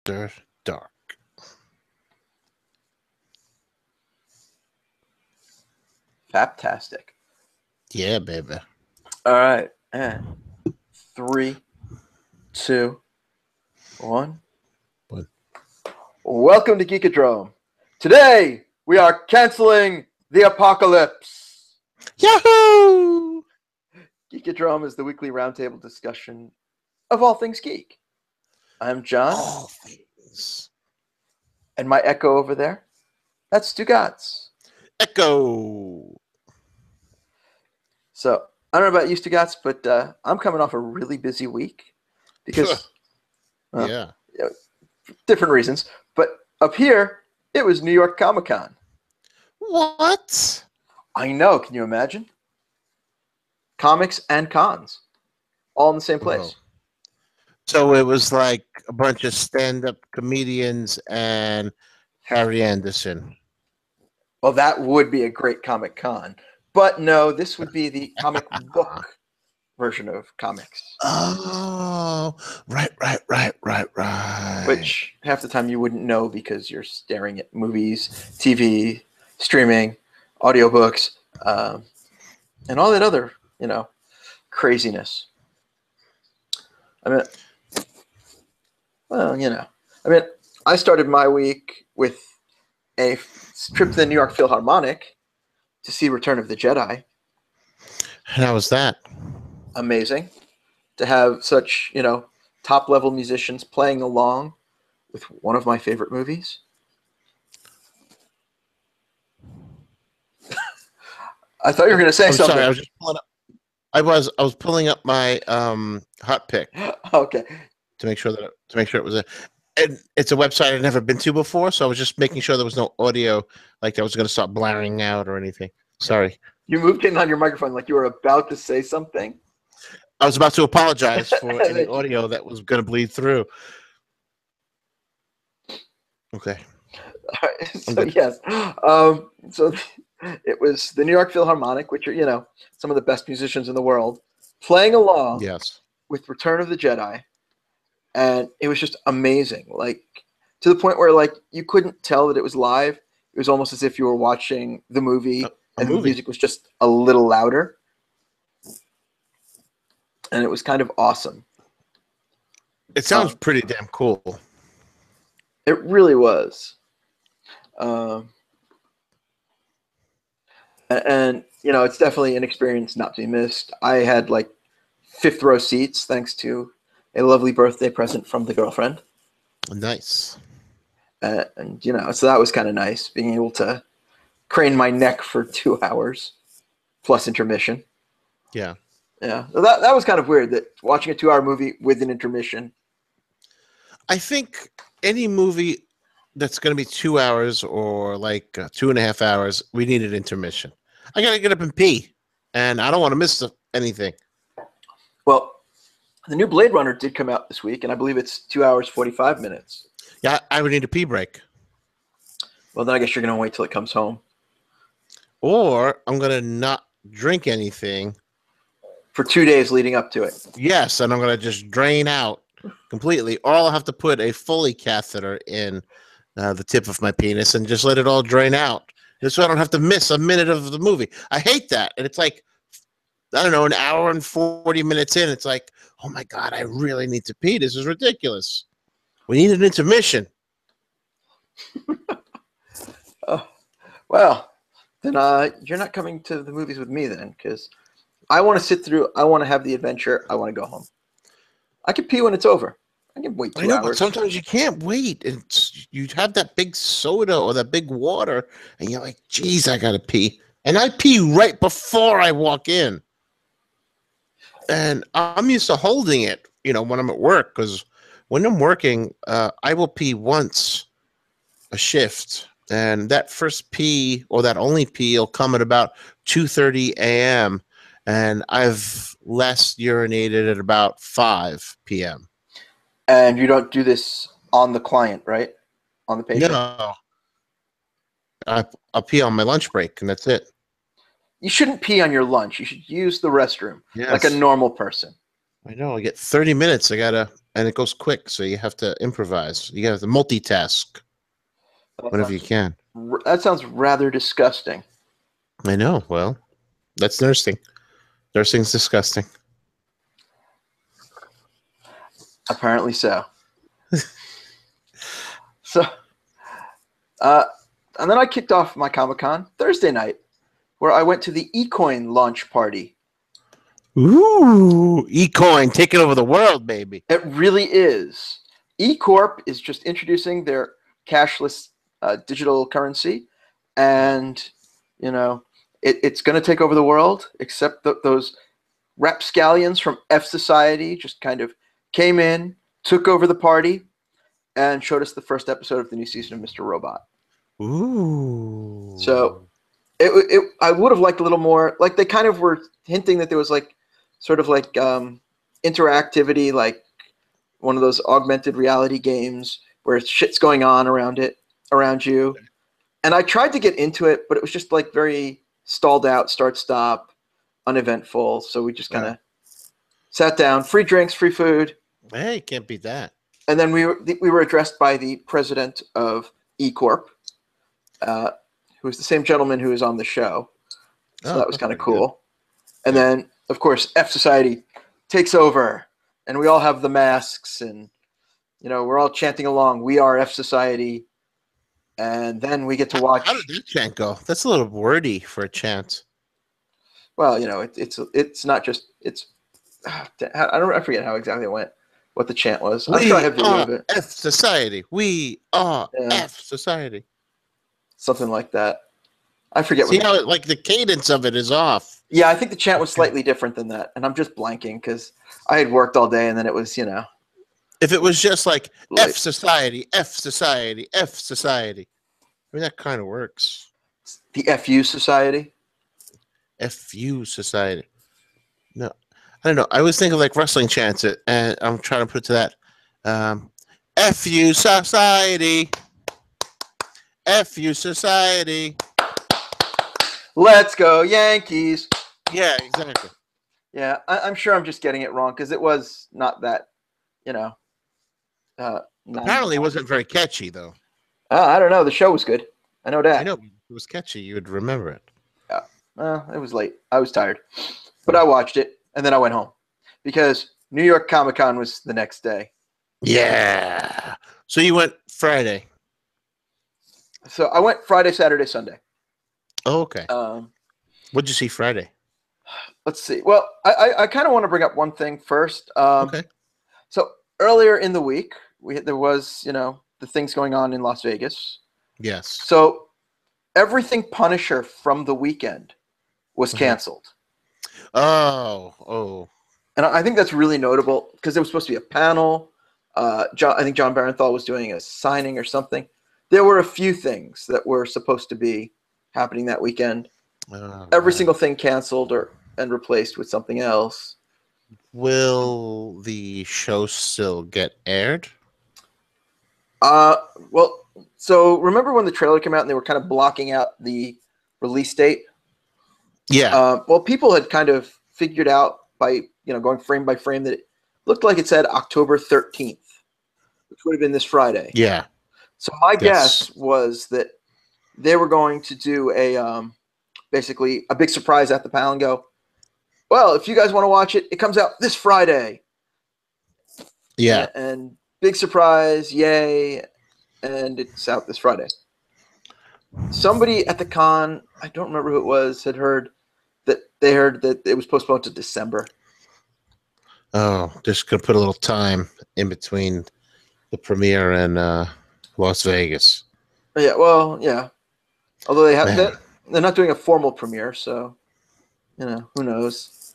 After Dark. Fantastic. Yeah, baby. All right. And 3, 2, 1. What? Welcome to Geekodrome. Today, we are canceling the apocalypse. Yahoo! Geekodrome is the weekly roundtable discussion of all things geek. I'm John. All things. And my echo over there, that's Stugots. Echo. So, I don't know about you, Stugots, but I'm coming off a really busy week because, Yeah. different reasons. But up here, it was New York Comic Con. What? I know. Can you imagine? Comics and cons, all in the same place. Whoa. So it was like a bunch of stand-up comedians and Harry Anderson. Well, that would be a great Comic Con. But no, this would be the comic book version of comics. Oh, right. Which half the time you wouldn't know because you're staring at movies, TV, streaming, audiobooks, and all that other, craziness. I started my week with a trip to the New York Philharmonic to see Return of the Jedi. How was that? Amazing to have such, top-level musicians playing along with one of my favorite movies. I thought you were going to say something. Sorry, I was just pulling up. I was pulling up my hot pick. Okay. To make sure it was and it's a website I've never been to before, so I was just making sure there was no audio, like that was going to start blaring out or anything. Sorry. You moved in on your microphone like you were about to say something. I was about to apologize for any audio that was going to bleed through. Okay. All right. So yes. So it was the New York Philharmonic, which are, some of the best musicians in the world, playing along with Return of the Jedi. And it was just amazing, like to the point where you couldn't tell that it was live. It was almost as if you were watching the movie, and the music was just a little louder. And it was kind of awesome. It sounds pretty damn cool. It really was. And it's definitely an experience not to be missed. I had fifth row seats thanks to a lovely birthday present from the girlfriend. Nice. And so that was kind of nice, being able to crane my neck for 2 hours plus intermission. Yeah. Yeah. That was kind of weird, that watching a 2-hour movie with an intermission. I think any movie that's going to be 2 hours or 2.5 hours, we need an intermission. I got to get up and pee, and I don't want to miss anything. Well, the new Blade Runner did come out this week, and I believe it's 2 hours, 45 minutes. Yeah, I would need a pee break. Well, then I guess you're going to wait till it comes home. Or I'm going to not drink anything. For 2 days leading up to it. Yes, and I'm going to just drain out completely. Or I'll have to put a Foley catheter in the tip of my penis and just let it all drain out. Just so I don't have to miss a minute of the movie. I hate that. And it's I don't know, an hour and 40 minutes in, it's like, oh my God, I really need to pee. This is ridiculous. We need an intermission. Well, then you're not coming to the movies with me then, because I want to sit through. I want to have the adventure. I want to go home. I can pee when it's over. I can wait 2 hours. But sometimes you can't wait. You have that big soda or that big water, and you're like, geez, I got to pee. And I pee right before I walk in. And I'm used to holding it, when I'm at work, because when I'm working, I will pee once a shift. And that first pee, or that only pee, will come at about 2:30 a.m., and I've last urinated at about 5 p.m. And you don't do this on the client, right? On the patient? No. I'll pee on my lunch break, and that's it. You shouldn't pee on your lunch. You should use the restroom like a normal person. I know. I get 30 minutes. I got to and it goes quick, so you have to improvise. You have to multitask whenever you can. That sounds rather disgusting. I know. Well, that's nursing. Nursing's disgusting. Apparently so. And then I kicked off my Comic-Con Thursday night, where I went to the eCoin launch party. Ooh, eCoin taking over the world, baby. It really is. eCorp is just introducing their cashless digital currency, and it's going to take over the world. Except those rapscallions from F Society just kind of came in, took over the party, and showed us the first episode of the new season of Mr. Robot. Ooh. So I would have liked a little more. Like, they kind of were hinting that there was sort of interactivity, like one of those augmented reality games where shit's going on around you. And I tried to get into it, but it was just very stalled out, start, stop, uneventful. So we just kind of sat down, free drinks, free food. Hey, can't beat that. And then we were addressed by the president of eCorp, who was the same gentleman who was on the show. So that was kind of cool. Good. And then, of course, F Society takes over, and we all have the masks, and we're all chanting along, "We are F Society." And then we get to watch. How did the chant go? That's a little wordy for a chant. Well, it's not just it's. I forget how exactly it went. What the chant was. I'm sure I have video of it. F Society. We are F Society. Something like that. I forget. See how the cadence of it is off. Yeah, I think the chant was slightly different than that, and I'm just blanking because I had worked all day, and then it was If it was just F Society, F Society, F Society, I mean that kind of works. The FU Society. FU Society. No, I don't know. I always think of wrestling chants, and I'm trying to put it to that. FU Society. FU Society. Let's go Yankees. Yeah, exactly. Yeah, I'm sure I'm just getting it wrong because it was not that, Apparently, it wasn't very catchy, though. I don't know. The show was good. I know that. I know. It was catchy. You would remember it. Yeah. It was late. I was tired. But I watched it, and then I went home because New York Comic-Con was the next day. Yeah. So you went Friday. So I went Friday, Saturday, Sunday. Oh, okay. What'd you see Friday? Let's see. Well, I kind of want to bring up one thing first. Okay. So earlier in the week, there was, the things going on in Las Vegas. Yes. So everything Punisher from the weekend was canceled. Oh. And I think that's really notable because there was supposed to be a panel. I think John Barenthal was doing a signing or something. There were a few things that were supposed to be happening that weekend. Every single thing canceled and replaced with something else. Will the show still get aired? Well, so remember when the trailer came out and they were kind of blocking out the release date? Yeah. Well, people had kind of figured out by going frame by frame that it looked like it said October 13th, which would have been this Friday. Yeah. So my guess was that they were going to do basically a big surprise at the panel and go, well, if you guys want to watch it, it comes out this Friday. Yeah. And big surprise, yay, and it's out this Friday. Somebody at the con, I don't remember who it was, had heard that it was postponed to December. Oh, just gonna put a little time in between the premiere and Las Vegas. Yeah, well, yeah. Although they're not doing a formal premiere, so who knows?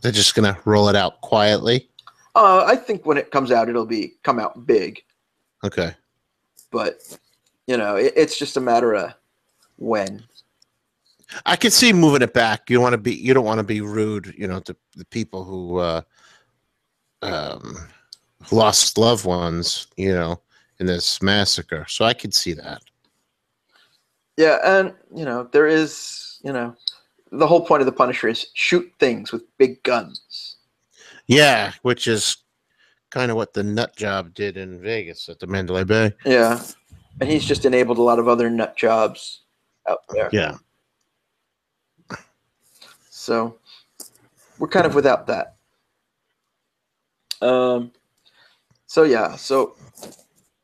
They're just gonna roll it out quietly. I think when it comes out, it'll come out big. Okay. But it's just a matter of when. I can see moving it back. You don't want to be rude, to the people who lost loved ones, in this massacre. So I could see that. Yeah, and there is, the whole point of the Punisher is shoot things with big guns. Yeah, which is kind of what the nut job did in Vegas at the Mandalay Bay. Yeah, and he's just enabled a lot of other nut jobs out there. Yeah. So we're kind of without that. So yeah, so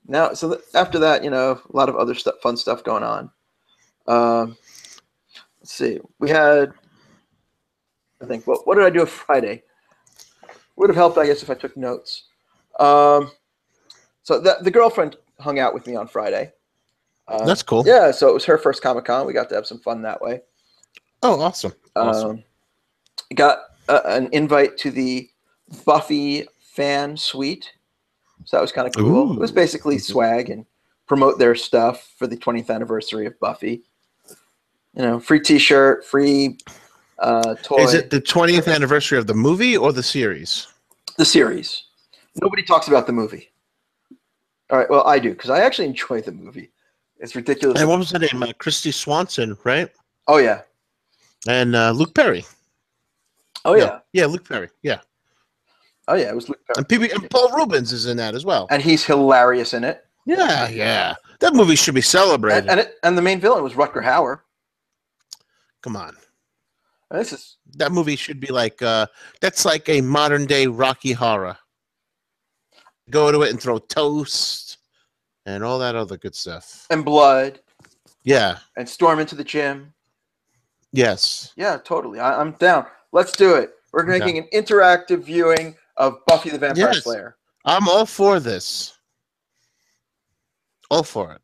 now, after that, a lot of other stuff, fun stuff going on. Let's see. We had, I think, what did I do on Friday? Would have helped, I guess, if I took notes. So the girlfriend hung out with me on Friday. That's cool. Yeah, so it was her first Comic-Con. We got to have some fun that way. Oh, awesome. Got an invite to the Buffy fan suite. So that was kind of cool. Ooh. It was basically swag and promote their stuff for the 20th anniversary of Buffy. Free T-shirt, free toy. Is it the 20th anniversary of the movie or the series? The series. Nobody talks about the movie. All right, well, I do, because I actually enjoy the movie. It's ridiculous. And what was the name? Christy Swanson, right? Oh, yeah. And Luke Perry. Oh, yeah. Yeah, Luke Perry, yeah. Oh, yeah, it was Luke Perry. And Paul Rubens is in that as well. And he's hilarious in it. Yeah. That movie should be celebrated. And the main villain was Rutger Hauer. Come on. That movie should be like, that's like a modern-day Rocky Horror. Go to it and throw toast and all that other good stuff. And blood. Yeah. And storm into the gym. Yes. Yeah, totally. I'm down. Let's do it. We're making an interactive viewing of Buffy the Vampire Slayer. I'm all for this. All for it.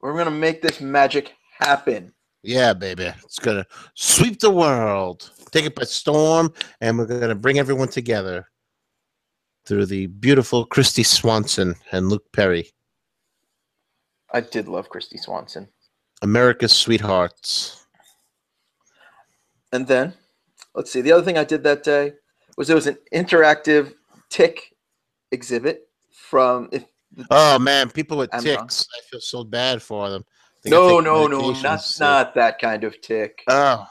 We're going to make this magic happen. Yeah, baby. It's going to sweep the world, take it by storm, and we're going to bring everyone together through the beautiful Christy Swanson and Luke Perry. I did love Christy Swanson. America's sweethearts. And then, let's see, the other thing I did that day was there was an interactive tick exhibit from... Oh, man, people with Amazon. ticks. I feel so bad for them. No, not that kind of tick. Oh.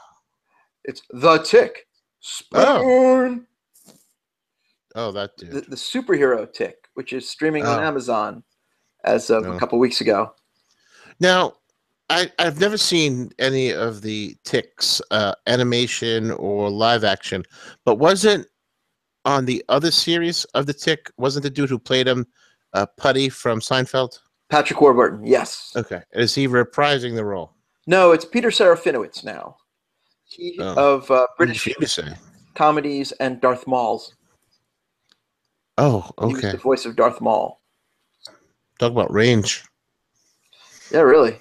It's the tick. Spoon. Oh, that dude. The superhero tick, which is streaming on Amazon as of a couple weeks ago. Now, I've never seen any of the ticks, animation or live action, but wasn't on the other series of the tick, wasn't the dude who played him Putty from Seinfeld? Patrick Warburton, yes. Okay. Is he reprising the role? No, it's Peter Serafinowicz now. Of British comedies and Darth Maul's. Oh, okay. He was the voice of Darth Maul. Talk about range. Yeah, really.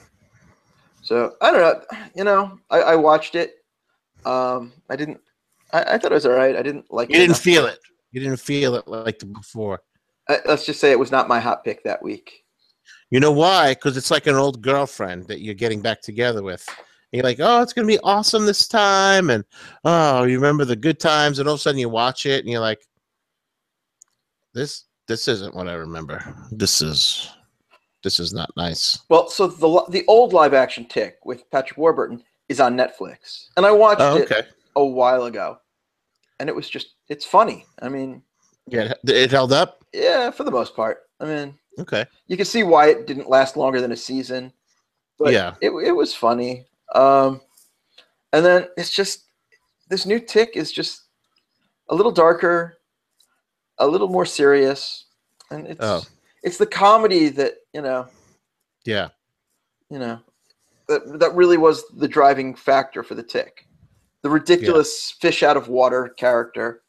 So, I don't know. I watched it. I thought it was all right. I didn't like it. You didn't feel it. You didn't feel it like before. Let's just say it was not my hot pick that week. You know why? Because it's like an old girlfriend that you're getting back together with. And you're like, oh, it's going to be awesome this time. And, oh, you remember the good times. And all of a sudden you watch it and you're like, this isn't what I remember. This is not nice. Well, so the old live action Tick with Patrick Warburton is on Netflix. And I watched it a while ago. And it's funny. I mean. Yeah, it held up? Yeah, for the most part. I mean. Okay. You can see why it didn't last longer than a season. But yeah. It was funny. And then it's just, this new Tick is just a little darker, a little more serious. And it's the comedy that, Yeah. That really was the driving factor for the Tick. The ridiculous fish out of water character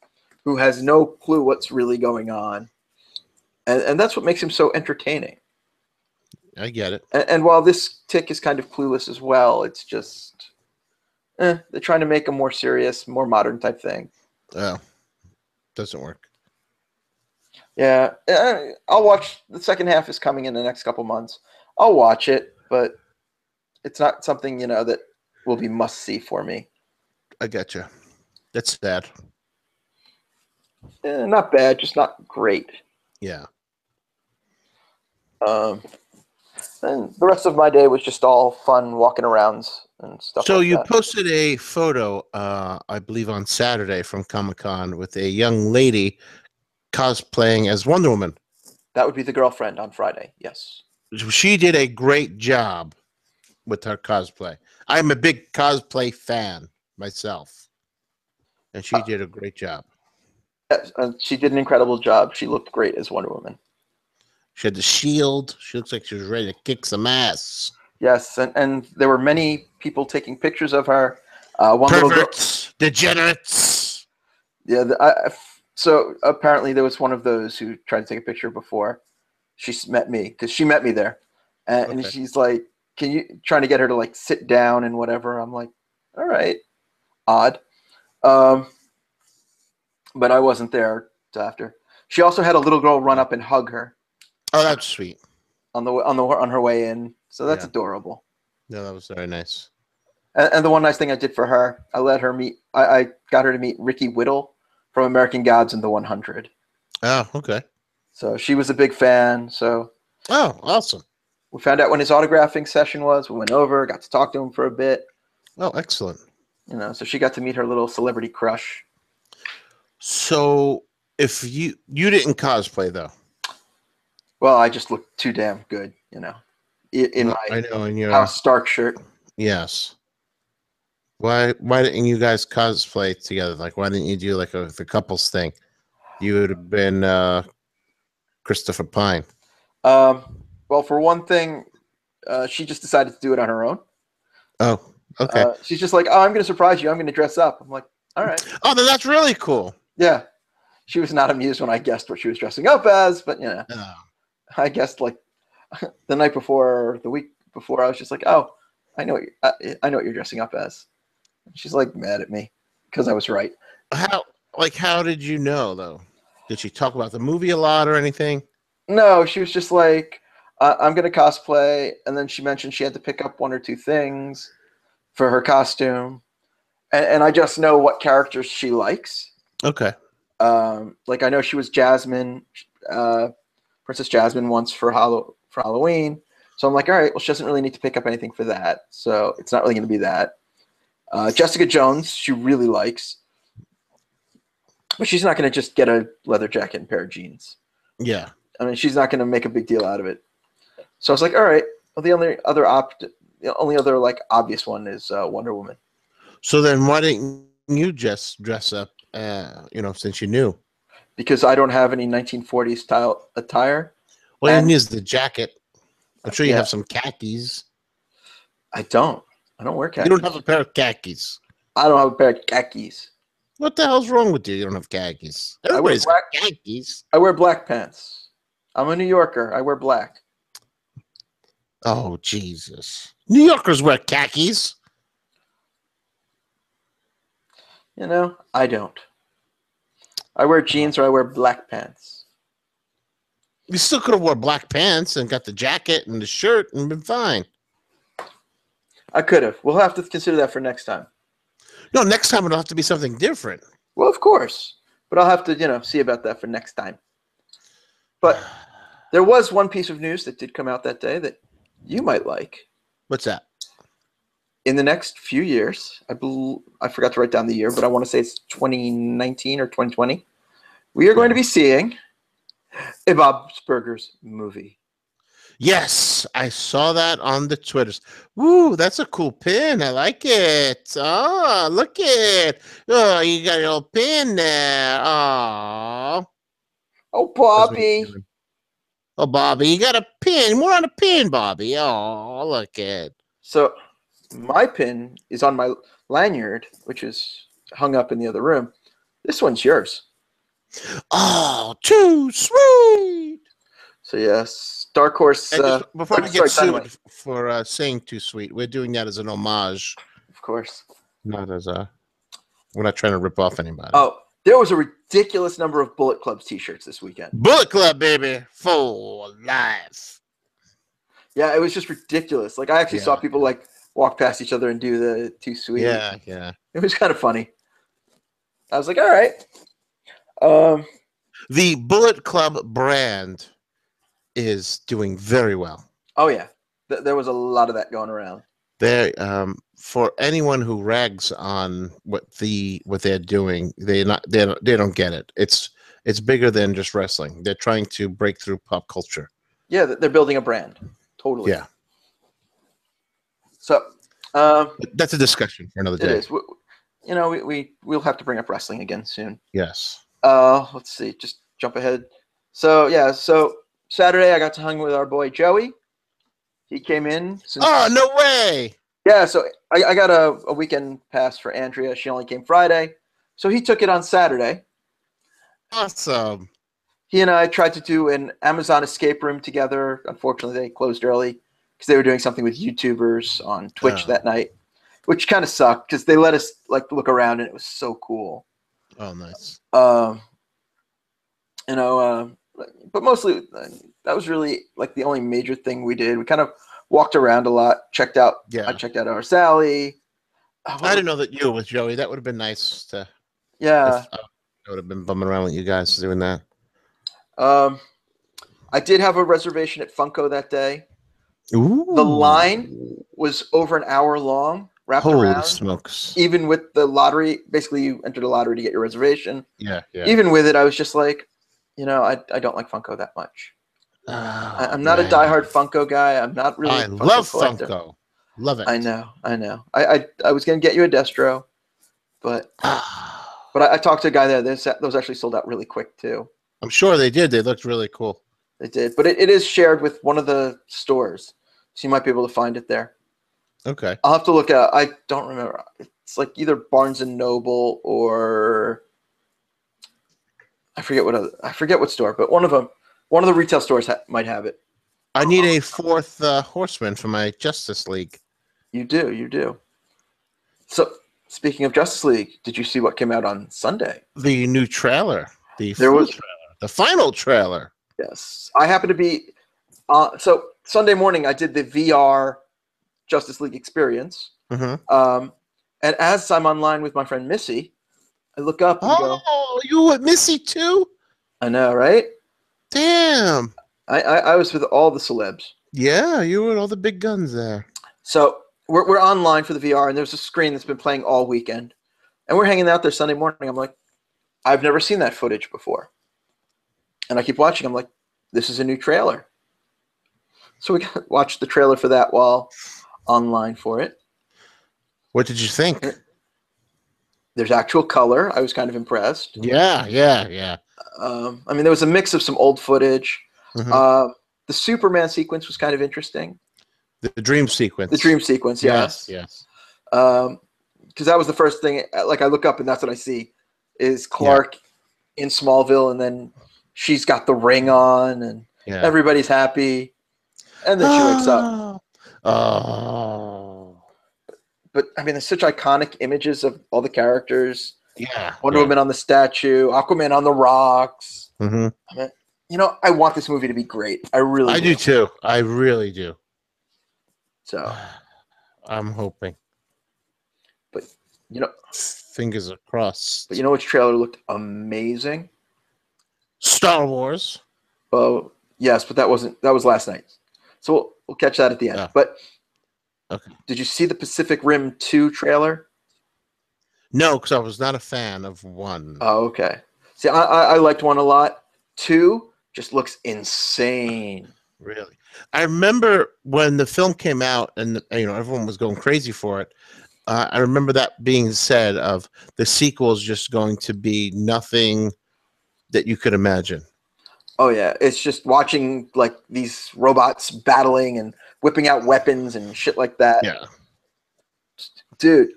who has no clue what's really going on. And that's what makes him so entertaining. I get it. And while this Tick is kind of clueless as well, it's just they're trying to make a more serious, more modern type thing. Oh, doesn't work. Yeah, I'll watch. The second half is coming in the next couple months. I'll watch it, but it's not something that will be must see for me. I get you. That's bad. Not bad, just not great. Yeah. And the rest of my day was just all fun walking around and stuff. So like you that. posted a photo, I believe on Saturday from Comic-Con with a young lady cosplaying as Wonder Woman. That would be the girlfriend on Friday. Yes. She did a great job with her cosplay. I'm a big cosplay fan myself, and she did a great job. Yes, she did an incredible job. She looked great as Wonder Woman. She had the shield. She looks like she was ready to kick some ass. Yes, and there were many people taking pictures of her. Perverts, degenerates. Yeah, so apparently there was one of those who tried to take a picture before she met me, because she met me there, and she's like, "Can you?" Trying to get her to like sit down and whatever. I'm like, "All right, odd," but I wasn't there after. She also had a little girl run up and hug her. Oh, that's sweet. On her way in, so that's adorable. Yeah, that was very nice. And the one nice thing I did for her, I let her meet. I got her to meet Ricky Whittle from American Gods and the 100. Oh, okay. So she was a big fan. So awesome. We found out when his autographing session was. We went over, got to talk to him for a bit. Oh, excellent. So she got to meet her little celebrity crush. So if you didn't cosplay though. Well, I just looked too damn good, in your House Stark shirt. Yes. Why didn't you guys cosplay together? Like, why didn't you do like the couples thing? You would have been Christopher Pine. Well, for one thing, she just decided to do it on her own. Oh, okay. She's just like, "Oh, I'm going to surprise you. I'm going to dress up." I'm like, "All right." Oh, then that's really cool. Yeah. She was not amused when I guessed what she was dressing up as, but I guessed like the night before, the week before. I was just like, "Oh, I know what you're dressing up as." And she's like mad at me because I was right. How did you know though? Did she talk about the movie a lot or anything? No, she was just like, "I'm going to cosplay," and then she mentioned she had to pick up one or two things for her costume, and I just know what characters she likes. Okay. Like I know she was Jasmine. Princess Jasmine once for Halloween. So I'm like, all right, well, she doesn't really need to pick up anything for that. So it's not really going to be that. Jessica Jones, she really likes. But she's not going to just get a leather jacket and pair of jeans. Yeah. I mean, she's not going to make a big deal out of it. So I was like, all right, well, the only other like obvious one is Wonder Woman. So then why didn't you just dress up, since you knew? Because I don't have any 1940s style attire. Well, you use the jacket. I'm sure you have some khakis. I don't wear khakis. You don't have a pair of khakis. I don't have a pair of khakis. What the hell's wrong with you? You don't have khakis. Everybody's got khakis. I wear black pants. I'm a New Yorker. I wear black. Oh, Jesus. New Yorkers wear khakis. I don't. I wear jeans or I wear black pants. You still could have wore black pants and got the jacket and the shirt and been fine. I could have. We'll have to consider that for next time. No, next time it'll have to be something different. Well, of course. But I'll have to, see about that for next time. But there was one piece of news that did come out that day that you might like. What's that? In the next few years, I forgot to write down the year, but I want to say it's 2019 or 2020. We are going to be seeing a Bob's Burgers movie. Yes, I saw that on the Twitters. Woo, that's a cool pin. I like it. Oh, look it. Oh, you got your little pin there. Oh. Oh, Bobby. Oh, Bobby, you got a pin. More on a pin, Bobby. Oh, look it. So my pin is on my lanyard, which is hung up in the other room. This one's yours. Oh, too sweet. So yes, Dark Horse. Before we get sued for saying too sweet, we're doing that as an homage. Of course. Not as we're not trying to rip off anybody. Oh, there was a ridiculous number of Bullet Club t-shirts this weekend. Bullet Club, baby, for life. Yeah, it was just ridiculous. Like I actually saw people like walk past each other and do the too sweet. Yeah. It was kind of funny. I was like, all right. The Bullet Club brand is doing very well. Oh yeah, there was a lot of that going around. They for anyone who rags on what they're doing, they don't get it. It's It's bigger than just wrestling. They're trying to break through pop culture. Yeah, they're building a brand. Totally. Yeah. So that's a discussion for another day. It is. We'll have to bring up wrestling again soon. Yes. Let's see. Just jump ahead. So Saturday I got to hang with our boy Joey. He came in. Oh, no way! Yeah, so I got a weekend pass for Andrea. She only came Friday, so he took it on Saturday. Awesome. He and I tried to do an Amazon escape room together. Unfortunately, they closed early because they were doing something with YouTubers on Twitch that night, which kind of sucked because they let us look around and it was so cool. Oh, nice. But mostly that was really the only major thing we did. We kind of walked around a lot, checked out. Yeah. I checked out our Sally. I didn't know that you were with Joey. That would have been nice to. Yeah. I would have been bumming around with you guys doing that. I did have a reservation at Funko that day. Ooh. The line was over an hour long, wrapped around. Holy smokes. Even with the lottery, basically you entered a lottery to get your reservation. Yeah. Even with it, I was just like, I don't like Funko that much. I'm not a diehard Funko guy. I'm not really I a Funko love collector. Funko. Love it. I know. I was going to get you a Destro, but I talked to a guy there. Those actually sold out really quick too. I'm sure they did. They looked really cool. They did, but it is shared with one of the stores, so you might be able to find it there. Okay. I'll have to look at. I don't remember. It's either Barnes and Noble or I forget what store, but one of the retail stores might have it. I need a fourth horseman for my Justice League. You do. So speaking of Justice League, did you see what came out on Sunday? The new trailer. The final trailer. Yes. I happened to be so Sunday morning I did the VR Justice League experience. Mm-hmm. And as I'm online with my friend Missy, I look up and go, "Oh, you with Missy too?" I know, right? Damn. I was with all the celebs. Yeah, you were all the big guns there. So we're online for the VR, and there's a screen that's been playing all weekend. And we're hanging out there Sunday morning. I'm like, I've never seen that footage before. And I keep watching. I'm like, this is a new trailer. So we watched the trailer for that while online for it. What did you think? There's actual color. I was kind of impressed. Yeah. I mean, there was a mix of some old footage. Mm-hmm. The Superman sequence was kind of interesting. The dream sequence. The dream sequence, yes. Because that was the first thing. I look up and that's what I see is Clark in Smallville, and then she's got the ring on, and everybody's happy, and then she wakes up. Oh. But I mean, there's such iconic images of all the characters. Yeah. Wonder Woman on the statue, Aquaman on the rocks. Mm-hmm. I mean, I want this movie to be great. I do too. I really do. So I'm hoping. But fingers crossed. But which trailer looked amazing? Star Wars. Oh, yes, but that was last night. So we'll catch that at the end. But okay. Did you see the Pacific Rim 2 trailer? No, because I was not a fan of 1. Oh, okay. See, I liked 1 a lot. 2 just looks insane. Really? I remember when the film came out and everyone was going crazy for it. I remember that being said of the sequel is just going to be nothing that you could imagine. Oh yeah, it's just watching these robots battling and whipping out weapons and shit like that. Yeah. Dude,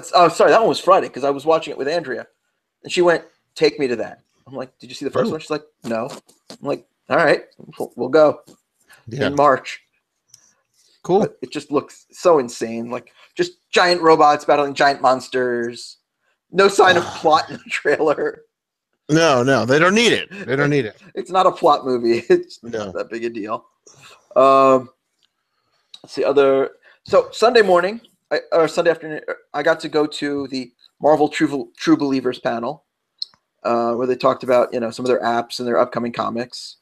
sorry, that one was Friday because I was watching it with Andrea, and she went, "Take me to that." I'm like, "Did you see the first one?" She's like, "No." I'm like, "All right, we'll go in March." Cool. But it just looks so insane, just giant robots battling giant monsters. No sign of plot in the trailer. No, they don't need it. It's not a plot movie. It's not that big a deal. Let's see So Sunday morning or Sunday afternoon, I got to go to the Marvel True Believers panel, where they talked about some of their apps and their upcoming comics.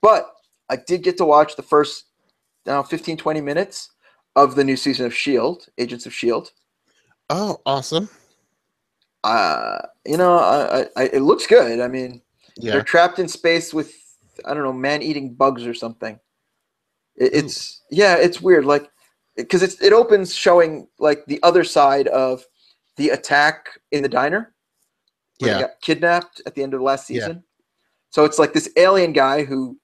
But I did get to watch the first 15, 20 minutes of the new season of S.H.I.E.L.D., Agents of S.H.I.E.L.D. Oh, awesome. It looks good. I mean, They're trapped in space with, I don't know, man-eating bugs or something. It's weird. Like, because it opens showing like the other side of the attack in the diner where they got kidnapped at the end of the last season. Yeah. So it's like this alien guy who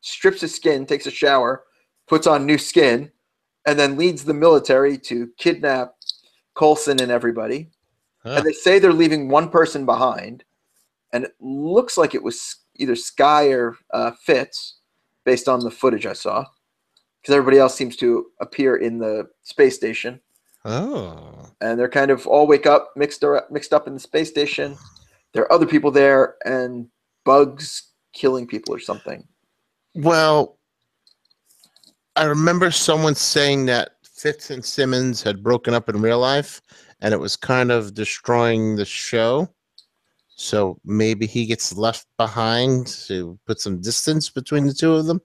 strips his skin, takes a shower, puts on new skin, and then leads the military to kidnap Coulson and everybody. Huh. And they say they're leaving one person behind. And it looks like it was either Sky or Fitz, based on the footage I saw. Because everybody else seems to appear in the space station. Oh. And they're kind of all wake up, mixed up in the space station. There are other people there, and bugs killing people or something. Well, I remember someone saying that Fitz and Simmons had broken up in real life, and it was kind of destroying the show. So maybe he gets left behind to put some distance between the two of them.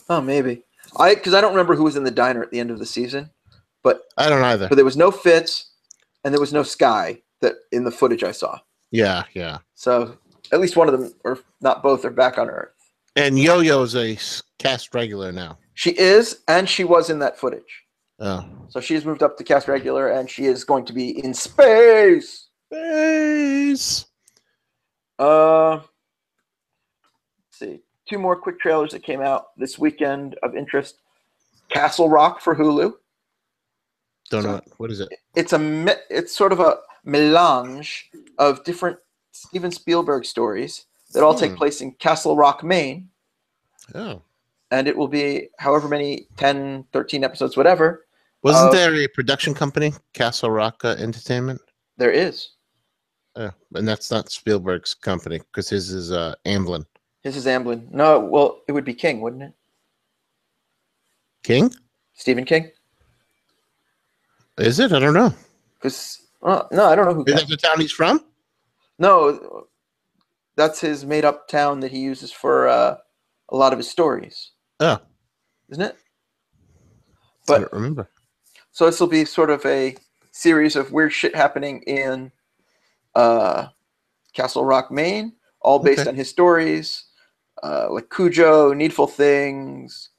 Oh, maybe. Because I don't remember who was in the diner at the end of the season, but I don't either. But there was no Fitz, and there was no Sky that in the footage I saw. Yeah. So at least one of them, or not both, are back on Earth. And Yo-Yo's a cast regular now. She is, and she was in that footage. Oh. So she's moved up to cast regular, and she is going to be in space. Space. Let's see. 2 more quick trailers that came out this weekend of interest. Castle Rock for Hulu. Don't know what is it. It's sort of a melange of different Steven Spielberg stories that all take place in Castle Rock, Maine. Oh. And it will be however many, 10, 13 episodes, whatever. Wasn't there a production company, Castle Rock Entertainment? There is. And that's not Spielberg's company, because his is Amblin. His is Amblin. No, well, it would be King, wouldn't it? King? Stephen King? Is it? I don't know. Because no, I don't know who. Is that the town he's from? No, that's his made-up town that he uses for a lot of his stories. Oh, isn't it? But I don't remember. So this will be sort of a series of weird shit happening in Castle Rock, Maine, all based on his stories, like Cujo, Needful Things.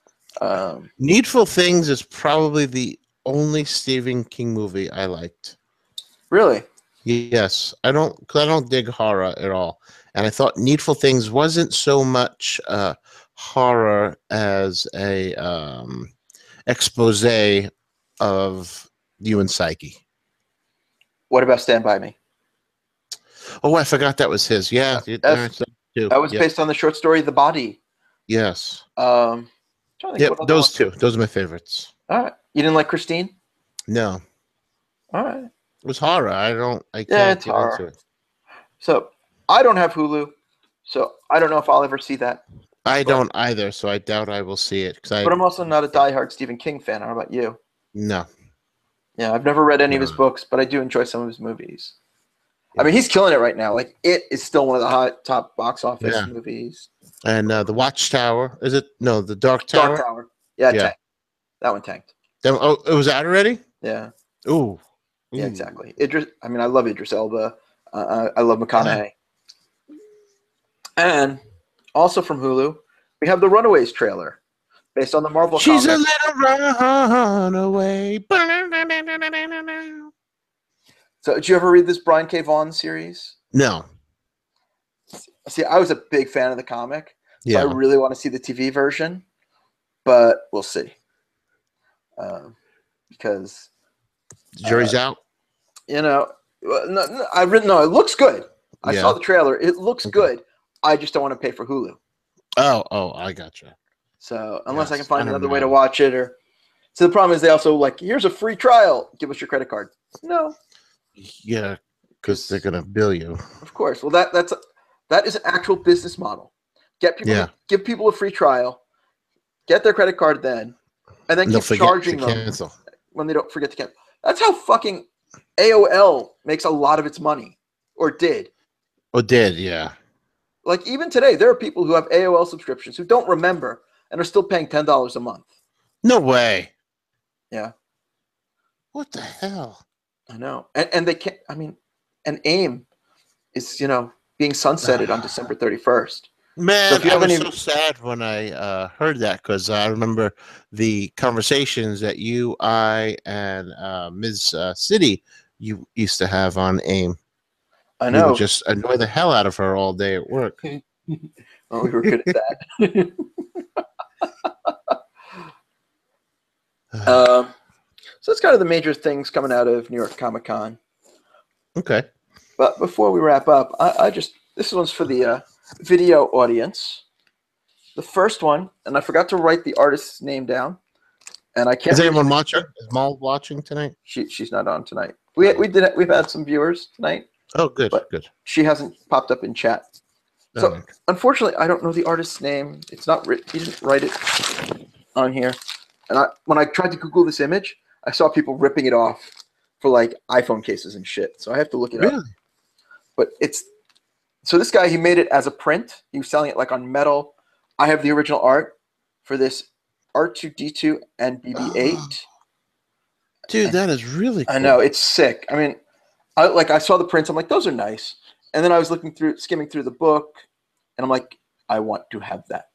Needful Things is probably the only Stephen King movie I liked. Really? Yes, because I don't dig horror at all, and I thought Needful Things wasn't so much horror as a expose of human psyche. What about Stand By Me? Oh, I forgot that was his. Yeah, that was based on the short story The Body. Yes. Yep, those two. Those are my favorites. All right. You didn't like Christine? No. All right. It was horror. I can't it's horror. Into it. So I don't have Hulu, so I don't know if I'll ever see that. I don't either, so I doubt I will see it. But I'm also not a diehard Stephen King fan. How about you? No. Yeah, I've never read any of his books, but I do enjoy some of his movies. Yeah. I mean, he's killing it right now. Like, It is still one of the top box office movies. And The Watchtower. Is it? No, The Dark Tower? Dark Tower. Yeah, tanked. That one tanked. Oh, it was out already? Yeah. Ooh. Yeah, exactly. I love Idris Elba. I love McConaughey. And also from Hulu, we have the Runaways trailer based on the Marvel She's comics. A little runaway. So did you ever read this Brian K. Vaughan series? No. See, I was a big fan of the comic. So yeah. I really want to see the TV version, but we'll see. Because the jury's out. It looks good. I saw the trailer. It looks good. I just don't want to pay for Hulu. Oh, I gotcha. So unless I can find another way to watch it, so the problem is they also here's a free trial. Give us your credit card. No. Yeah, because they're gonna bill you. Of course. Well, that is an actual business model. Give people a free trial, get their credit card then, and then keep charging them when they don't forget to cancel. That's how fucking AOL makes a lot of its money, or did. Yeah. Like even today, there are people who have AOL subscriptions who don't remember and are still paying $10 a month. No way. Yeah. What the hell? I know, and they can't. I mean, and AIM is being being sunsetted on December 31st. Man, so I was so sad when I heard that, because I remember the conversations that you, I, and Ms. City you used to have on AIM. I know. You would just annoy the hell out of her all day at work. Well, we were good at that. So that's kind of the major things coming out of New York Comic Con. Okay. But before we wrap up, this one's for the video audience. The first one, and I forgot to write the artist's name down, and I can't. Is anyone watching? Is Maul watching tonight? She's not on tonight. We've had some viewers tonight. Oh, good, good. She hasn't popped up in chat. So unfortunately, I don't know the artist's name. It's not written. He didn't write it on here. And when I tried to Google this image, I saw people ripping it off for like iPhone cases and shit. So I have to look it up. But so this guy, he made it as a print. He was selling it like on metal. I have the original art for this R2D2 and BB-8. Dude, that is really cool. I know, it's sick. I mean, I saw the prints. I'm like, those are nice. And then I was skimming through the book, and I'm like, I want to have that.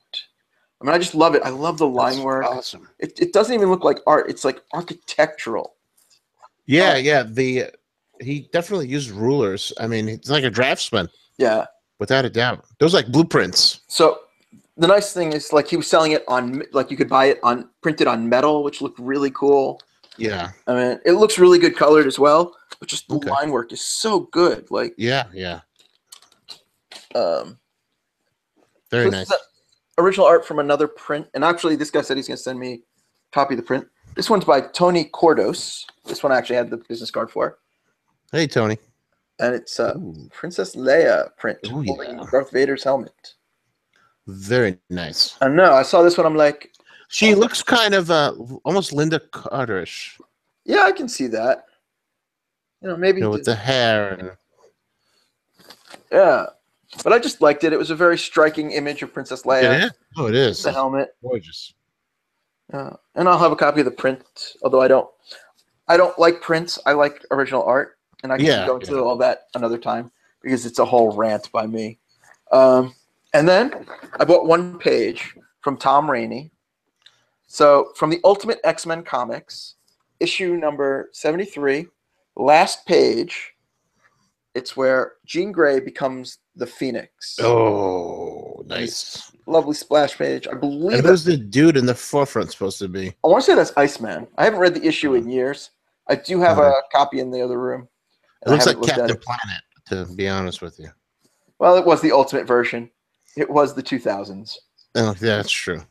I mean, I just love it. I love the line work. Awesome. It doesn't even look like art. It's like architectural. Yeah, yeah. He definitely used rulers. I mean, it's like a draftsman. Yeah. Without a doubt. Those are like blueprints. So the nice thing is, like, he was selling it on, like, you could buy it printed on metal, which looked really cool. Yeah. I mean, it looks really good colored as well, but just the line work is so good. Like, yeah. Very nice. Original art from another print, and actually this guy said he's going to send me a copy of the print. This one's by Tony Cordos. This one I actually had the business card for. Hey, Tony. And it's Princess Leia print holding Darth Vader's helmet. Very nice. I know. I saw this one. I'm like, she looks kind of almost Linda Carterish. Yeah, I can see that. You know, maybe with the hair and. Yeah. But I just liked it. It was a very striking image of Princess Leia. Yeah. Oh, it is. The helmet. Gorgeous. And I'll have a copy of the print, although I don't like prints. I like original art, and I can go into all that another time because it's a whole rant by me. And then I bought one page from Tom Rainey. So from the Ultimate X-Men Comics, issue number 73, last page, it's where Jean Grey becomes the Phoenix. Oh, nice. Lovely splash page. I believe. And who's the dude in the forefront supposed to be? I want to say that's Iceman. I haven't read the issue in years. I do have a copy in the other room. It looks like Captain Planet, to be honest with you. Well, it was the Ultimate version. It was the 2000s. Oh, yeah, that's true.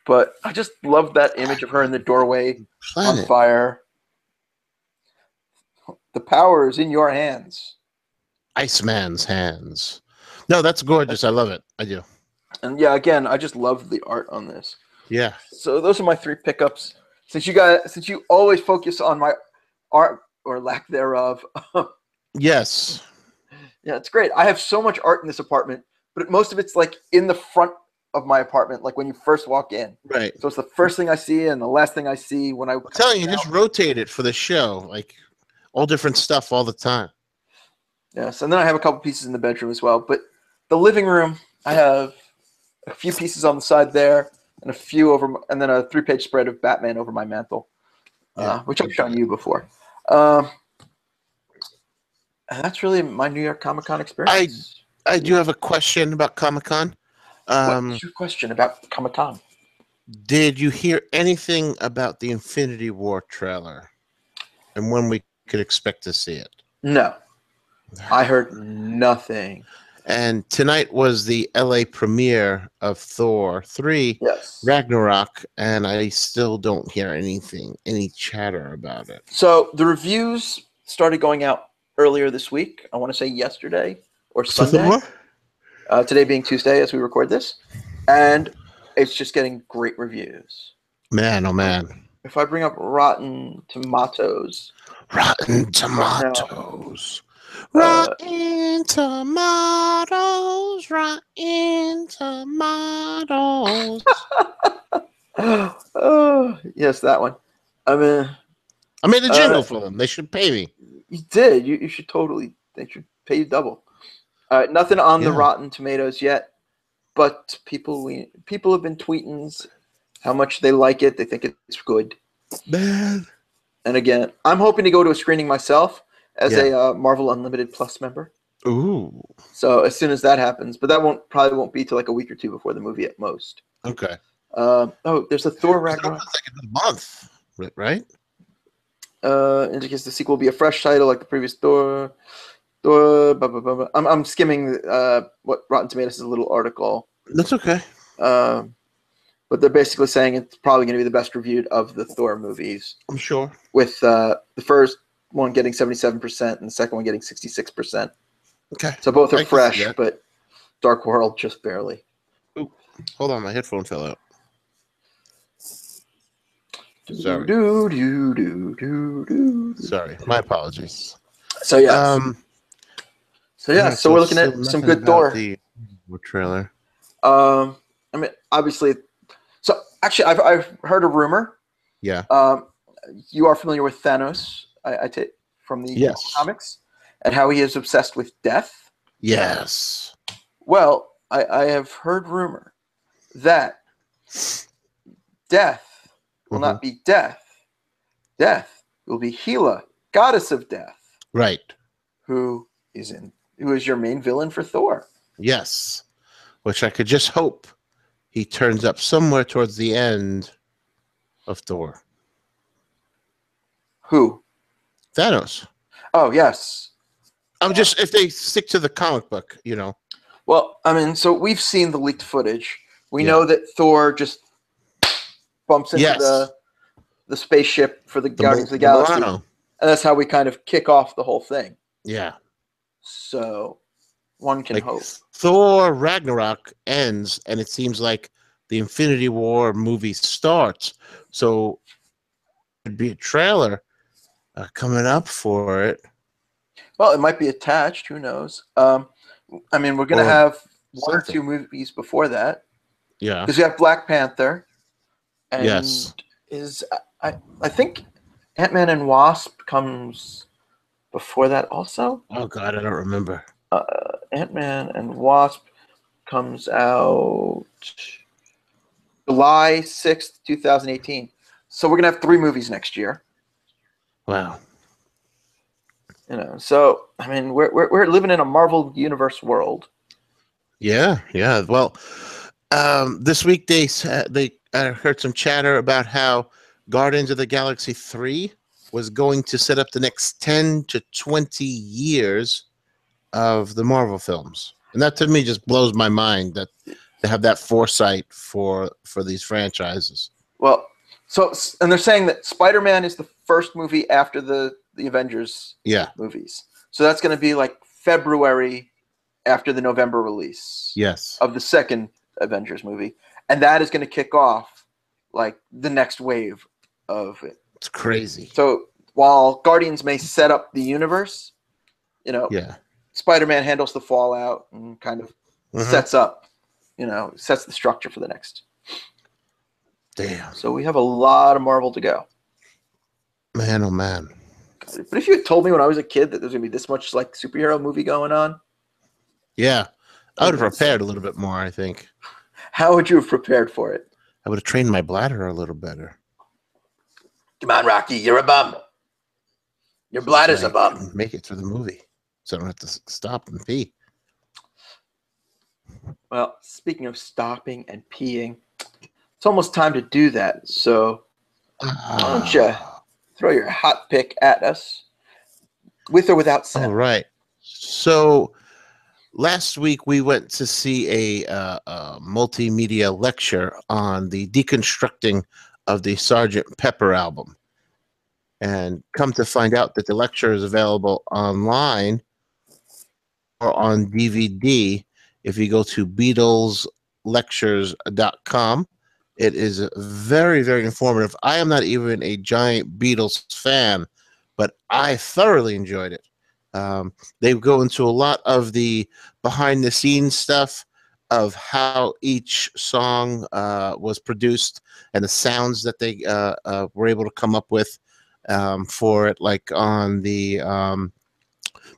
But I just love that image of her in the doorway on fire. The power is in your hands. Iceman's hands. No, that's gorgeous. I love it. I do. And yeah, again, I just love the art on this. Yeah. So those are my 3 pickups. Since you always focus on my art or lack thereof. Yes. Yeah, it's great. I have so much art in this apartment, but most of it's like in the front of my apartment, like when you first walk in. Right. So it's the first thing I see and the last thing I see when I'm telling you, just rotate it for the show, like all different stuff all the time. Yes, and then I have a couple pieces in the bedroom as well. But the living room, I have a few pieces on the side there, and a few over, and then a 3-page spread of Batman over my mantle, which I've shown you before. And that's really my New York Comic Con experience. I do have a question about Comic Con. What's your question about Comic Con? Did you hear anything about the Infinity War trailer, and when we could expect to see it? No. I heard nothing. And tonight was the LA premiere of Thor 3 Ragnarok, and I still don't hear any chatter about it. So the reviews started going out earlier this week. I want to say yesterday or Sunday. Today being Tuesday as we record this. And it's just getting great reviews. Man, oh man. If I bring up Rotten Tomatoes. Rotten Tomatoes. Rotten Tomatoes. Rotten Tomatoes. Oh, yes, that one. I made a jingle for them. They should pay me. You did. You should totally. They should pay you double. Nothing on the Rotten Tomatoes yet, but people have been tweeting how much they like it. They think it's good. Man. And again, I'm hoping to go to a screening myself as a Marvel Unlimited Plus member. Ooh. So as soon as that happens, but that probably won't be till like a week or two before the movie at most. Okay. There's a Thor Ragnarok. Like a month, right? Indicates the sequel will be a fresh title like the previous Thor. Blah, blah, blah, blah. I'm skimming what Rotten Tomatoes is, a little article. That's okay. But they're basically saying it's probably going to be the best reviewed of the Thor movies. I'm sure. With the first one getting 77% and the second one getting 66%. Okay. So both are fresh, but Dark World just barely. Ooh, hold on, my headphone fell out. Sorry. Sorry, my apologies. So yeah. So we're looking at some good Thor. The trailer. I mean, obviously. So actually, I've heard a rumor. Yeah. You are familiar with Thanos, I take from the comics, and how he is obsessed with death. Yes. Well, I have heard rumor that death will not be death. Death will be Hela, goddess of death. Right. Who is your main villain for Thor? Yes. Which I could just hope he turns up somewhere towards the end of Thor. Who? Thanos. Oh, yes. If they stick to the comic book, you know. Well, I mean, so we've seen the leaked footage. We know that Thor just bumps into the spaceship for the Guardians of the Galaxy. Milano. And that's how we kind of kick off the whole thing. Yeah. So one can hope. Thor Ragnarok ends, and it seems like the Infinity War movie starts. So it'd be a trailer coming up for it. Well, it might be attached. Who knows? I mean, we're going to have one or two movies before that. Yeah. Because we have Black Panther. And yes. I think Ant-Man and Wasp comes before that also. Oh, God, I don't remember. Ant-Man and Wasp comes out July 6th, 2018. So we're going to have 3 movies next year. Wow. You know, so I mean, we're living in a Marvel Universe world. Yeah, yeah. Well, this week they heard some chatter about how Guardians of the Galaxy 3 was going to set up the next 10 to 20 years of the Marvel films, and that to me just blows my mind that they have that foresight for these franchises. Well, and they're saying that Spider-Man is the first movie after the Avengers movies. So that's going to be like February after the November release of the second Avengers movie. And that is going to kick off like the next wave of it. It's crazy. So while Guardians may set up the universe, you know, Spider-Man handles the fallout and kind of sets up, you know, sets the structure for the next. Damn. So we have a lot of Marvel to go. Man, oh man. But if you had told me when I was a kid that there's going to be this much like superhero movie going on. Yeah. I would have prepared a little bit more, I think. How would you have prepared for it? I would have trained my bladder a little better. Come on, Rocky. You're a bum. Your bladder's a bum. Make it through the movie. So I don't have to stop and pee. Well, speaking of stopping and peeing, it's almost time to do that. So why don't you throw your hot pick at us, with or without sound? All right. So last week we went to see a multimedia lecture on the deconstructing of the Sgt. Pepper album. And come to find out that the lecture is available online or on DVD if you go to BeatlesLectures.com. It is very, very informative. I am not even a giant Beatles fan, but I thoroughly enjoyed it. They go into a lot of the behind-the-scenes stuff of how each song was produced and the sounds that they were able to come up with for it, like on the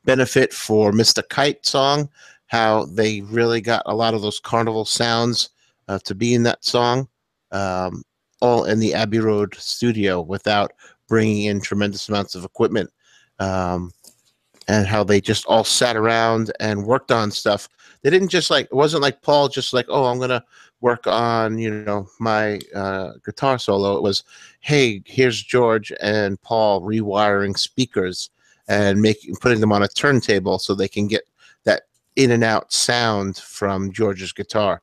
benefit for Mr. Kite song, how they really got a lot of those carnival sounds to be in that song, all in the Abbey Road studio without bringing in tremendous amounts of equipment, and how they just all sat around and worked on stuff. They didn't just it wasn't like Paul just like, oh, I'm going to work on, my guitar solo. It was, hey, here's George and Paul rewiring speakers and putting them on a turntable so they can get that in and out sound from George's guitar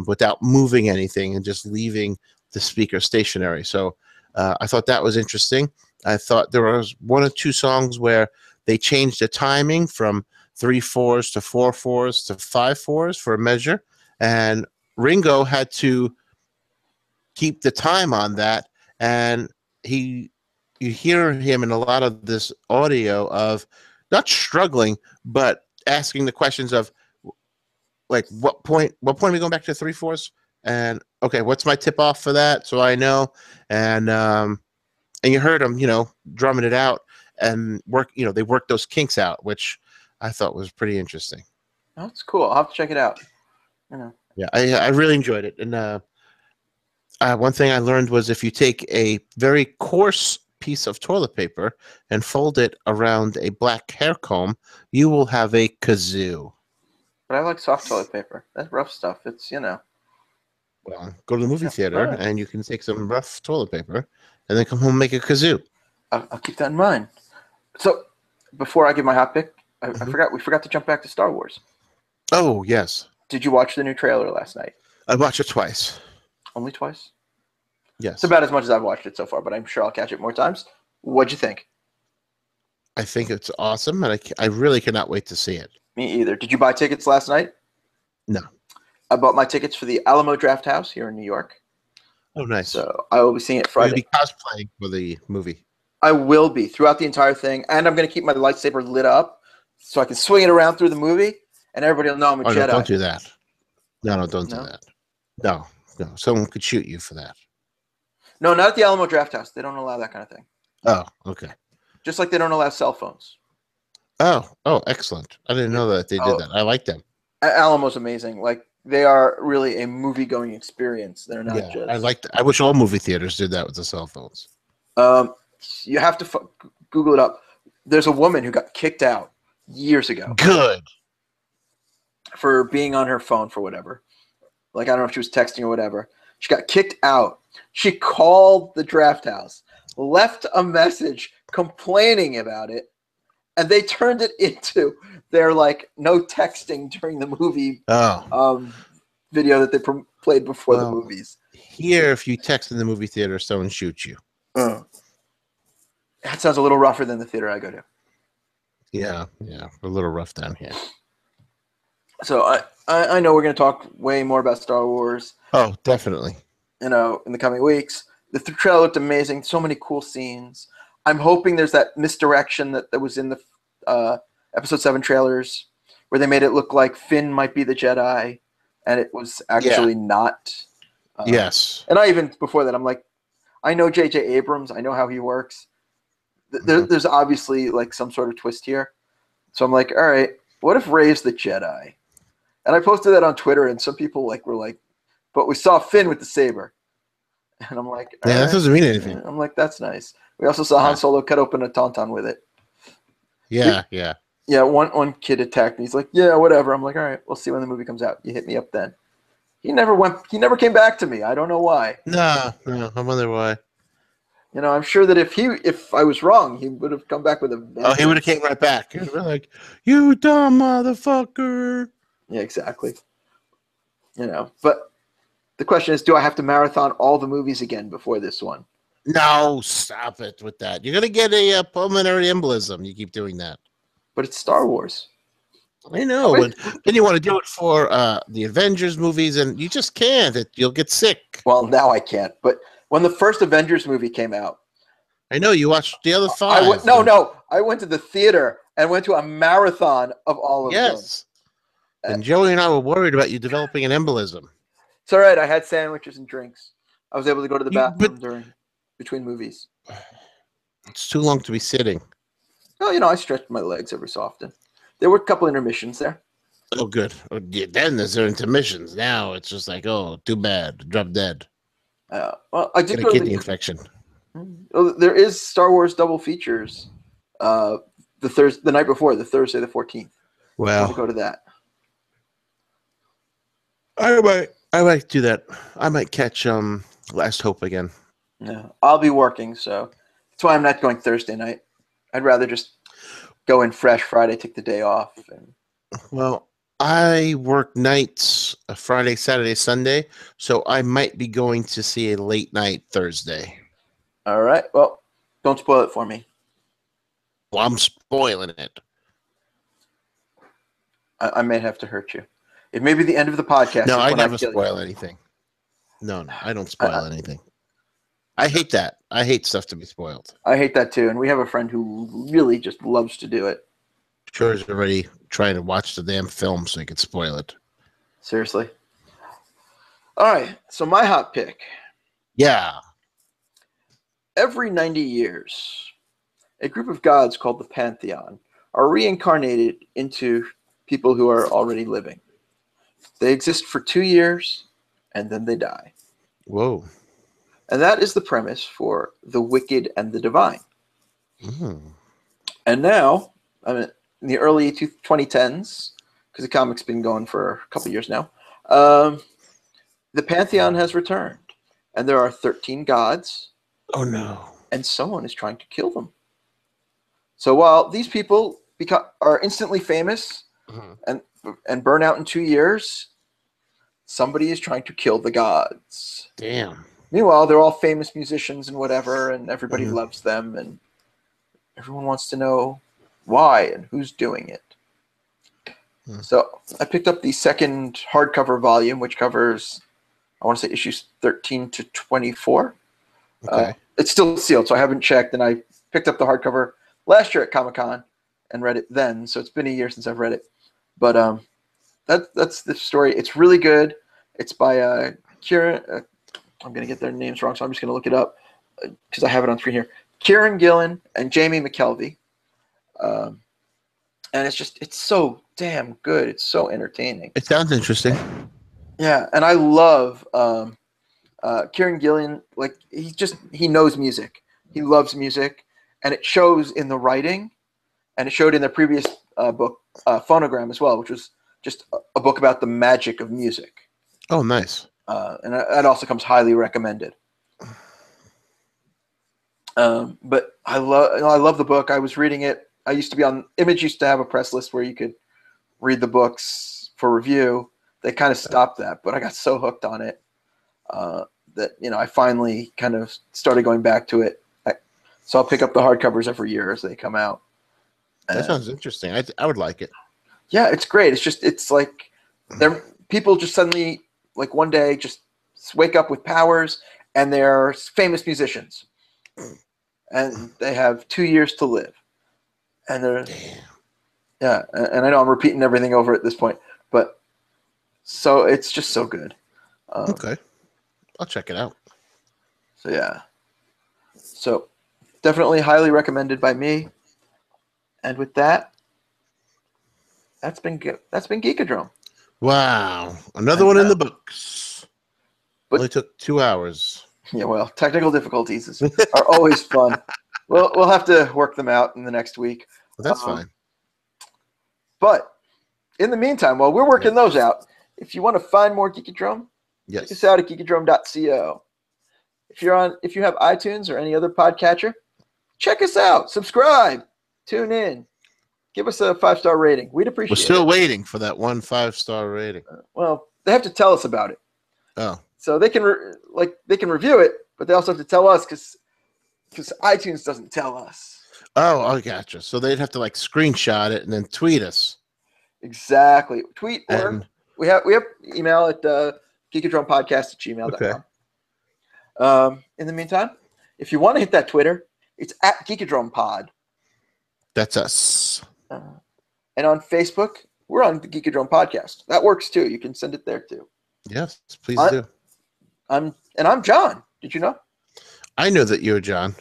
without moving anything and just leaving the speaker stationary. So I thought that was interesting. I thought there was one or two songs where they changed the timing from 3/4 to 4/4 to 5/4 for a measure, and Ringo had to keep the time on that. And you hear him in a lot of this audio of not struggling, but asking the questions of like, what point are we going back to 3/4? And okay, what's my tip off for that? So I know. And you heard him, drumming it out and they worked those kinks out, which I thought was pretty interesting. That's cool. I'll have to check it out. Yeah, I really enjoyed it. And one thing I learned was if you take a very coarse piece of toilet paper and fold it around a black hair comb, you will have a kazoo. But I like soft toilet paper. That's rough stuff. It's, Well, go to the movie theater and you can take some rough toilet paper and then come home and make a kazoo. I'll keep that in mind. So, before I give my hot pick, I forgot. We forgot to jump back to Star Wars. Oh, yes. Did you watch the new trailer last night? I watched it twice. Only twice? Yes. It's about as much as I've watched it so far, but I'm sure I'll catch it more times. What'd you think? I think it's awesome, and I really cannot wait to see it. Me either. Did you buy tickets last night? No. I bought my tickets for the Alamo Draft House here in New York. Oh, nice. So I will be seeing it Friday. You'll be cosplaying for the movie. I will be throughout the entire thing, and I'm going to keep my lightsaber lit up so I can swing it around through the movie, and everybody will know I'm a Jedi. No, don't do that. No, don't do that. No. Someone could shoot you for that. No, not at the Alamo Draft House. They don't allow that kind of thing. Oh, okay. Just like they don't allow cell phones. Oh, excellent. I didn't know that they did that. I like them. Alamo's amazing. Like, they are really a movie-going experience. They're not just... I wish all movie theaters did that with the cell phones. You have to Google it up. There's a woman who got kicked out years ago. Good. For being on her phone for whatever. Like, I don't know if she was texting or whatever. She got kicked out. She called the draft house, left a message complaining about it, and they turned it into their, no texting during the movie video that they played before the movies. Here, if you text in the movie theater, someone shoots you. That sounds a little rougher than the theater I go to. Yeah, a little rough down here. So I know we're going to talk way more about Star Wars. Oh, definitely. In the coming weeks. The trailer looked amazing. So many cool scenes. I'm hoping there's that misdirection that was in the Episode 7 trailers where they made it look like Finn might be the Jedi, and it was actually not. Yes. And before that, I'm like, I know J.J. Abrams. I know how he works. There's obviously some sort of twist here. So I'm like, all right, what if Rey's the Jedi? And I posted that on Twitter, and some people were like, but we saw Finn with the saber. And I'm like, yeah, that doesn't mean anything. I'm like, that's nice. We also saw Han Solo cut open a tauntaun with it. Yeah. Yeah, one kid attacked me. He's like, yeah, whatever. I'm like, all right, we'll see when the movie comes out. You hit me up then. He never came back to me. I don't know why. No, I wonder why. I'm sure that if I was wrong, he would have come back with a vengeance. Oh, he would have came right back. He would have been like, you dumb motherfucker. Yeah, exactly. But the question is, do I have to marathon all the movies again before this one? No, stop it with that. You're going to get a pulmonary embolism. You keep doing that. But it's Star Wars. I know. But then you want to do it for the Avengers movies, and you just can't. You'll get sick. Well, now I can't. But when the first Avengers movie came out. I know. You watched the other 5. No. I went to the theater and went to a marathon of all of them. Yes. And Joey and I were worried about you developing an embolism. It's all right. I had sandwiches and drinks. I was able to go to the bathroom between movies. It's too long to be sitting. Well, I stretched my legs every so often. There were a couple intermissions there. Oh, good. Oh, yeah, then there's their intermissions. Now it's just like, oh, too bad. Drop dead. Well, I did Get a go to kidney infection. There is Star Wars double features. The night before, the Thursday the 14th. I'm going to go to that. I might do that. I might catch Last Hope again. No, I'll be working, so that's why I'm not going Thursday night. I'd rather just go in fresh Friday, take the day off. Well, I work nights Friday, Saturday, Sunday, so I might be going to see a late night Thursday. All right. Well, don't spoil it for me. Well, I'm spoiling it. I may have to hurt you. It may be the end of the podcast. No, I never spoil anything. No, I don't spoil anything. I hate that. I hate stuff to be spoiled. I hate that too, and we have a friend who really just loves to do it. Sure is already trying to watch the damn film so he could spoil it. Seriously. All right, so my hot pick. Yeah. Every 90 years, a group of gods called the Pantheon are reincarnated into people who are already living. They exist for 2 years, and then they die. Whoa. And that is the premise for The Wicked and the Divine. Mm. And now, I mean, in the early 2010s, because the comic's been going for a couple years now, the Pantheon has returned. And there are 13 gods. Oh, no. And someone is trying to kill them. So while these people are instantly famous and burn out in 2 years, somebody is trying to kill the gods. Damn. Meanwhile, they're all famous musicians and whatever, and everybody loves them, and everyone wants to know why and who's doing it. So I picked up the second hardcover volume, which covers, I want to say, issues 13 to 24. Okay. It's still sealed, so I haven't checked, and I picked up the hardcover last year at Comic-Con and read it then, so it's been a year since I've read it. But that's the story. It's really good. It's by Kieran. I'm going to get their names wrong, so I'm just going to look it up because I have it on screen here. Kieran Gillen and Jamie McKelvey. And it's so damn good. It's so entertaining. It sounds interesting. Yeah, and I love Kieran Gillen. Like, he knows music. He loves music, and it shows in the writing, and it showed in the previous book, Phonogram, as well, which was just a book about the magic of music. Oh, nice. And that also comes highly recommended. But I love the book. I was reading it. I used to be on Image used to have a press list where you could read the books for review. They kind of stopped that, but I got so hooked on it that I finally kind of started going back to it. So I'll pick up the hardcovers every year as they come out. That sounds interesting. I would like it. Yeah, it's great. It's like people just suddenly, like, one day just wake up with powers, and they're famous musicians, and they have 2 years to live, and they're and I know I'm repeating everything over at this point, but so it's just so good. Okay, I'll check it out. So definitely highly recommended by me. And with that, that's been Geekodrome. Wow, another one in the books. But only took 2 hours. Yeah, well, technical difficulties are always fun. We'll have to work them out in the next week. Well, that's fine. But in the meantime, while we're working those out, if you want to find more Geekodrome, check us out at geekodrome.co. If you have iTunes or any other podcatcher, check us out. Subscribe. Tune in. Give us a 5-star rating. We'd appreciate it. We're still waiting for that 1 5-star rating. Well, they have to tell us about it. Oh. So they can review it, but they also have to tell us because iTunes doesn't tell us. Oh, I gotcha. So they'd have to screenshot it and then tweet us. Exactly. Tweet, or we have email at geekodromepodcast@gmail.com. Okay. In the meantime, if you want to hit that Twitter, it's at geekodromepod. That's us. And on Facebook, we're on the Geekodrome podcast. That works too. You can send it there too. Yes, please do. I'm John. Did you know? I know that you're John.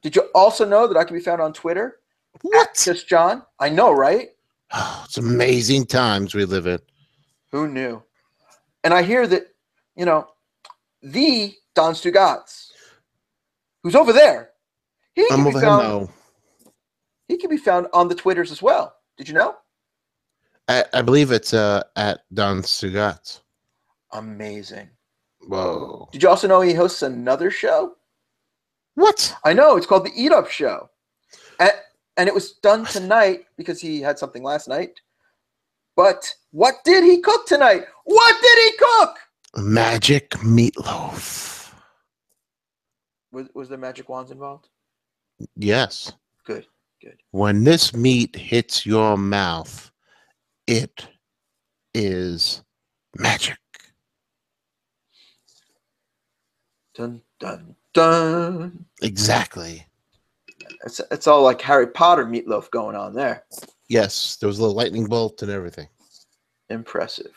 Did you also know that I can be found on Twitter? What? Just John. I know, right? Oh, it's amazing times we live in. Who knew? And I hear that, the Jon Stugots, who's over there, he can be found on the Twitters as well. Did you know? I believe it's at Jon Stugots. Amazing. Whoa. Did you also know he hosts another show? What? I know. It's called The Eat Up Show. And it was done tonight because he had something last night. But what did he cook tonight? What did he cook? Magic meatloaf. Was there magic wands involved? Yes. Good. When this meat hits your mouth, it is magic. Dun, dun, dun. Exactly. It's all like Harry Potter meatloaf going on there. Yes, there was a little lightning bolt and everything. Impressive.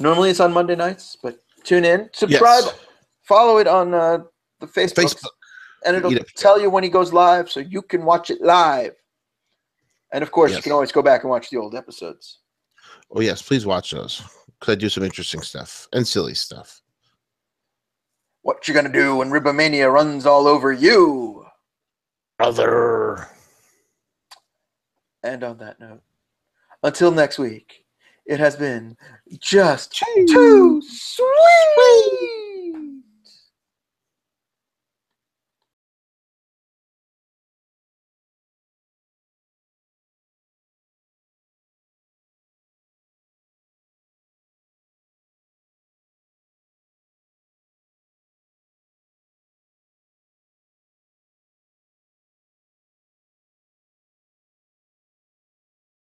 Normally it's on Monday nights, but tune in, subscribe, follow it on the Facebook, and it'll tell you when he goes live so you can watch it live. And of course, you can always go back and watch the old episodes. Oh, yes, please watch those because I do some interesting stuff and silly stuff. What you gonna do when Ribomania runs all over you? Brother. And on that note, until next week, it has been just too sweet.